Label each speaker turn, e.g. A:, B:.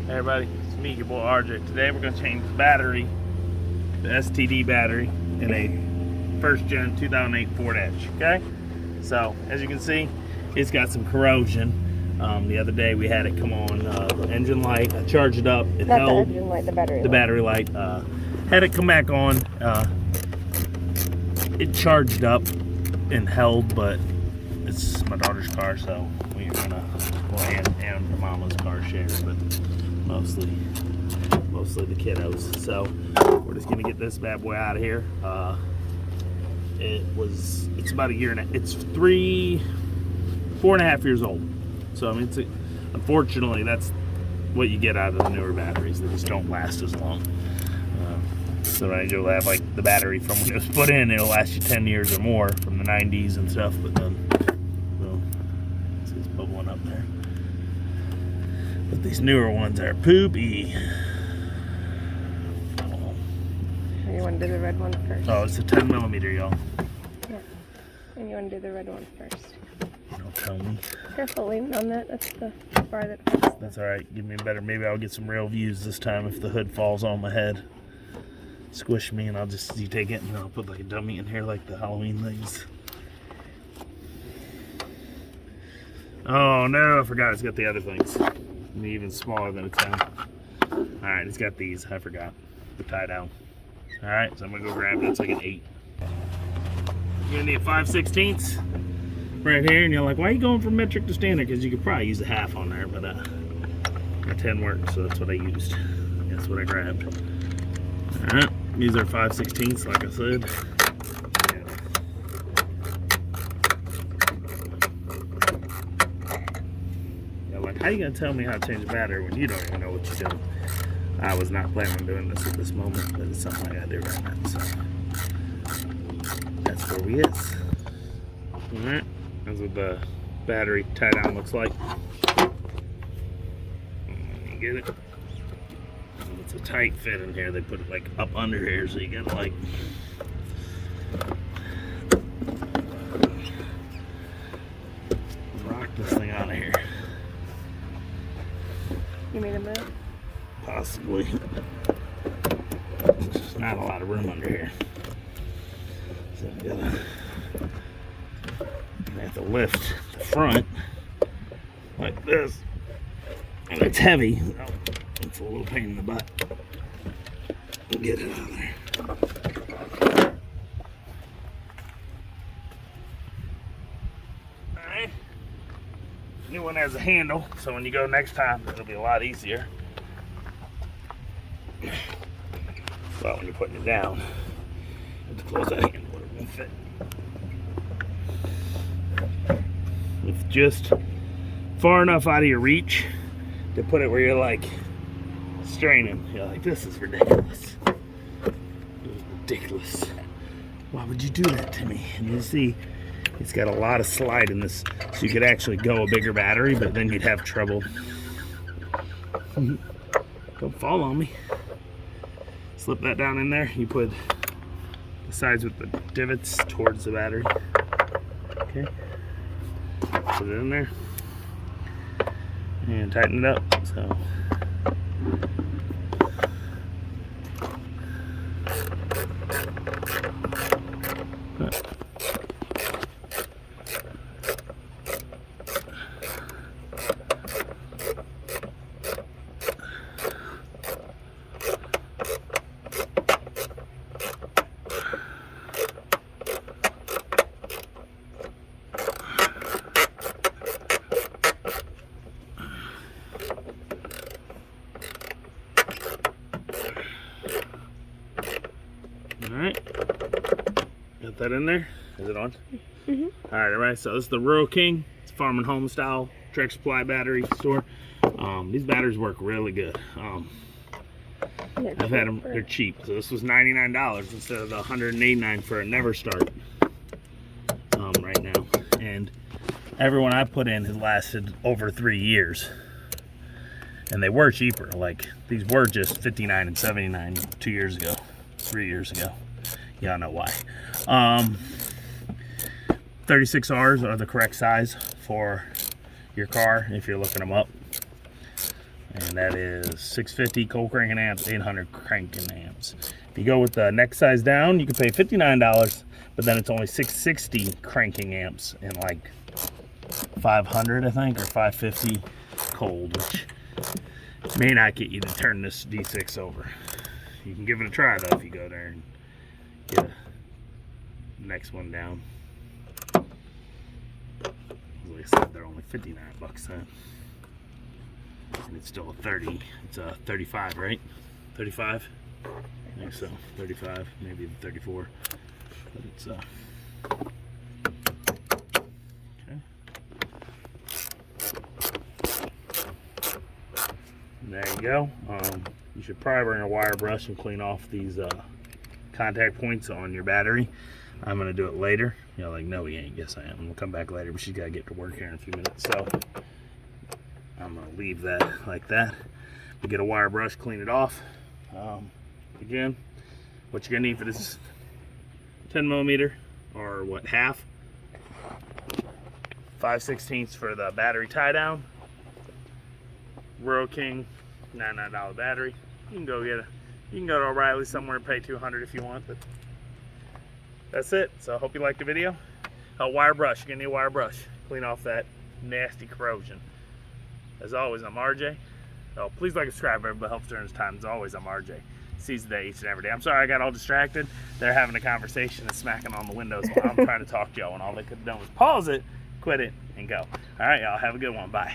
A: Hey everybody, it's me, your boy RJ. Today we're going to change the battery, the STD battery, in a first gen 2008 Ford Edge, okay? So, as you can see, it's got some corrosion. The other day we had it come on the engine light. I charged it up. It held.
B: The engine light, the battery light.
A: The battery light. Had it come back on. It charged up and held, but it's my daughter's car, so we're gonna, well, and mama's car share, but mostly the kiddos. So we're just gonna get this bad boy out of here. It's about a year and it's 4.5 years old. So I mean, unfortunately, that's what you get out of the newer batteries. They just don't last as long. So right, you'll have like the battery from when it was put in, it'll last you 10 years or more from the 90s and stuff, but then, so, it's bubbling up there. But these newer ones are poopy.
B: You want to do the red one first?
A: Oh, it's a 10 millimeter, y'all.
B: Yeah. And you want to do the red one first.
A: Don't tell me.
B: Careful leaning on that. That's the bar that falls.
A: That's alright. Give me better. Maybe I'll get some real views this time if the hood falls on my head. Squish me and I'll just, you take it and I'll put like a dummy in here like the Halloween things. Oh no, I forgot it's got the other things. Even smaller than a 10. Alright, it's got these. I forgot. The tie down. Alright, so I'm gonna go grab it. It's like an 8. You're gonna need 5/16 right here, and you're like, why are you going from metric to standard? Because you could probably use a half on there, but my 10 worked, so that's what I used. That's what I grabbed. Alright, these are 5/16, like I said. Yeah, like, how you gonna tell me how to change a battery when you don't even know what you're doing? I was not planning on doing this at this moment, but it's something I gotta do right now, so that's where we is. Alright, that's what the battery tie down looks like. You get it? It's a tight fit in here. They put it like up under here, so you gotta like rock this thing out of here.
B: You made a move?
A: Possibly. There's not a lot of room under here. So I have to lift the front like this. And it's heavy. So it's a little pain in the butt. Get it out of there. Alright. New one has a handle, so when you go next time, it'll be a lot easier. Well, when you're putting it down, you have to close that handle, it won't fit. It's just far enough out of your reach to put it where you're like straining. You're like, this is ridiculous. It was ridiculous. Why would you do that to me? And you see, it's got a lot of slide in this, so you could actually go a bigger battery, but then you'd have trouble. Don't fall on me. Slip that down in there. You put the sides with the divots towards the battery. Okay. Put it in there. And tighten it up. So. Alright, got that in there. Is it on?
B: Mm-hmm.
A: Alright, everybody, so this is the Rural King. It's a farm and home style Tractor Supply battery store. These batteries work really good. I've had them, they're cheap. So this was $99 instead of the $189 for a Never Start right now. And everyone I put in has lasted over 3 years. And they were cheaper. Like, these were just $59 and $79 2 years ago. 3 years ago. Y'all know why. 36Rs are the correct size for your car if you're looking them up. And that is 650 cold cranking amps, 800 cranking amps. If you go with the next size down, you can pay $59, but then it's only 660 cranking amps and like 500, I think, or 550 cold, which may not get you to turn this D6 over. You can give it a try though if you go there and get the next one down. Like I said, they're only 59 bucks then. And it's still a 30. It's a 35, right? 35? I think so. 35, maybe 34. But it's okay. There you go. You should probably bring a wire brush and clean off these contact points on your battery. I'm gonna do it later. You're like, no, we ain't. Yes, I am. We'll come back later, but she's gotta get to work here in a few minutes. So I'm gonna leave that like that. We get a wire brush, clean it off. Again, what you're gonna need for this 10 millimeter, or what, half? 5/16 for the battery tie down. Rural King, $99 battery. You can go to O'Reilly somewhere and pay $200 if you want, but that's it. So I hope you liked the video. Wire brush, you're gonna need a wire brush. Clean off that nasty corrosion. As always, I'm RJ. Oh, please like and subscribe, everybody helps during this time. As always, I'm RJ. Seize the day each and every day. I'm sorry I got all distracted. They're having a conversation and smacking on the windows while I'm trying to talk to y'all, and all they could have done was pause it, quit it, and go. All right, y'all, have a good one. Bye.